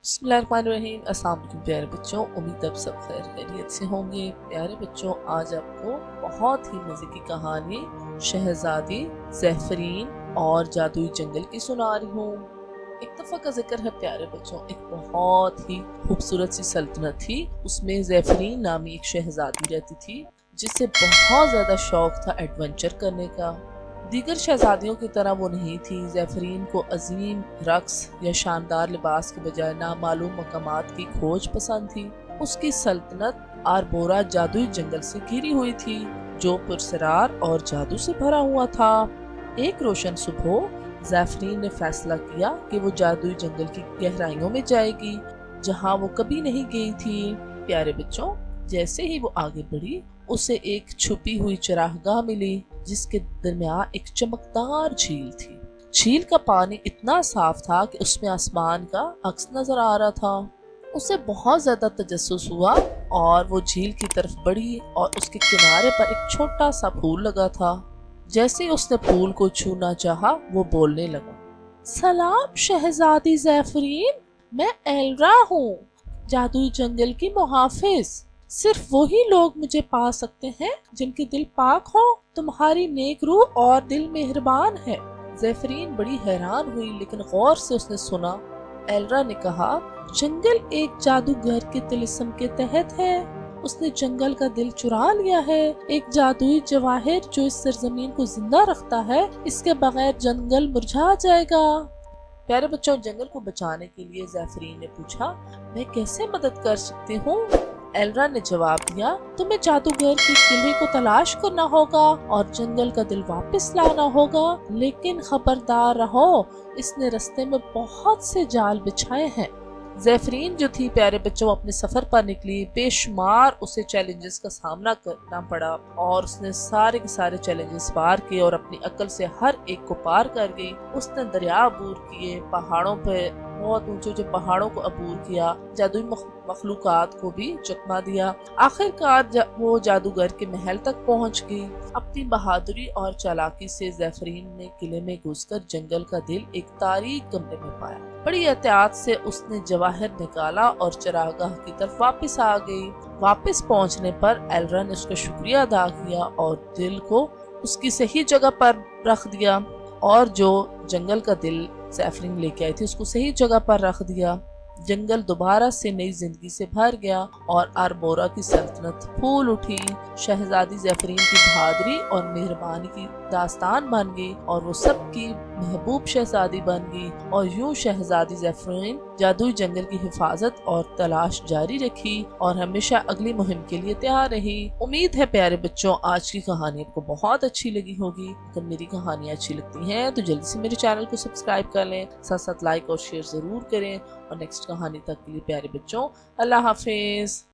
बिस्मिल्लाहिर्रहमानिर्रहीम। अस्सलाम वालेकुम प्यारे बच्चों, उम्मीद आप सब खैर खैरियत से होंगे। प्यारे बच्चों, आज आपको बहुत ही मज़े की कहानी शहजादी ज़ैफ़रीन और जादुई जंगल की सुना रही हूँ। एक दफ़ा का जिक्र है प्यारे बच्चों, एक बहुत ही खूबसूरत सी सल्तनत थी। उसमें ज़ैफ़रीन नामी एक शहजादी रहती थी जिसे बहुत ज़्यादा शौक था एडवेंचर करने का। दीगर शहजादियों की तरह वो नहीं थी। ज़ैफ़रीन को अजीम रक्स या शानदार लिबास के बजाय नामालूम मकामात की खोज पसंद थी। उसकी सल्तनत आरबोरा जादुई जंगल से घिरी हुई थी जो पुरसरार और जादू से भरा हुआ था। एक रोशन सुबह ज़ैफ़रीन ने फैसला किया कि वो जादुई जंगल की गहराइयों में जाएगी जहाँ वो कभी नहीं गई थी। प्यारे बच्चों, जैसे ही वो आगे बढ़ी उसे एक छुपी हुई चरागाह मिली जिसके दरमियान एक चमकदार झील थी। झील का पानी इतना साफ था कि उसमें आसमान का अक्स नजर आ रहा था। उसे बहुत ज्यादा तजस्सुस हुआ और वो झील की तरफ बढ़ी और उसके किनारे पर एक छोटा सा फूल लगा था। जैसे ही उसने फूल को छूना चाहा वो बोलने लगा, सलाम शहजादी ज़ैफ़रीन, मैं एल्रा हूँ, जादुई जंगल की मुहाफिज। सिर्फ वही लोग मुझे पा सकते हैं जिनके दिल पाक हो। तुम्हारी नेक रूह और दिल मेहरबान है। ज़ैफ़रीन बड़ी हैरान हुई, लेकिन गौर से उसने सुना। एल्रा ने कहा, जंगल एक जादूगर के तिलिस्म के तहत है। उसने जंगल का दिल चुरा लिया है, एक जादुई जवाहिर जो इस सरजमीन को जिंदा रखता है। इसके बगैर जंगल मुरझा जाएगा। प्यारे बच्चों, जंगल को बचाने के लिए ज़ैफ़रीन ने पूछा, मैं कैसे मदद कर सकती हूँ? एल्रा ने जवाब दिया, तुम्हें जादूगर की किले को तलाश करना होगा और जंगल का दिल वापस लाना होगा, लेकिन खबरदार रहो, इसने रास्ते में बहुत से जाल बिछाए हैं। ज़ैफ़रीन जो थी प्यारे बच्चों अपने सफर पर निकली। बेशुमार उसे चैलेंजेस का सामना करना पड़ा और उसने सारे के सारे चैलेंजेस पार किए और अपनी अक्ल से हर एक को पार कर गई। उसने दरिया अबूर किए, पहाड़ों पे बहुत ऊंचे ऊंचे पहाड़ों को अबूर किया, जादुई मखलूकात को भी चकमा दिया। आखिरकार वो जादूगर के महल तक पहुंच गई। अपनी बहादुरी और चालाकी से ज़ैफ़रीन ने किले में घुसकर जंगल का दिल एक तारीक कमरे में पाया। बड़ी एहतियात से उसने जवाहर निकाला और चरागाह की तरफ वापस आ गई। वापस पहुंचने पर एल्रा ने उसका शुक्रिया अदा किया और दिल को उसकी सही जगह पर रख दिया और जो जंगल का दिल ज़ैफ़रीन लेके आई थी उसको सही जगह पर रख दिया। जंगल दोबारा से नई जिंदगी से भर गया और आरबोरा की सल्तनत फूल उठी। शहजादी ज़ैफ़रीन की बहादुरी और मेहरबानी की दास्तान बन गई और वो सबकी महबूब शहजादी बन गई। और यूं शहजादी ज़ैफ़रीन जादुई जंगल की हिफाजत और तलाश जारी रखी और हमेशा अगली मुहिम के लिए तैयार रही। उम्मीद है प्यारे बच्चों आज की कहानी आपको बहुत अच्छी लगी होगी। अगर मेरी कहानियाँ अच्छी लगती हैं तो जल्दी से मेरे चैनल को सब्सक्राइब कर लें, साथ साथ लाइक और शेयर ज़रूर करें। और नेक्स्ट कहानी तक के लिए प्यारे बच्चों, अल्लाह हाफिज।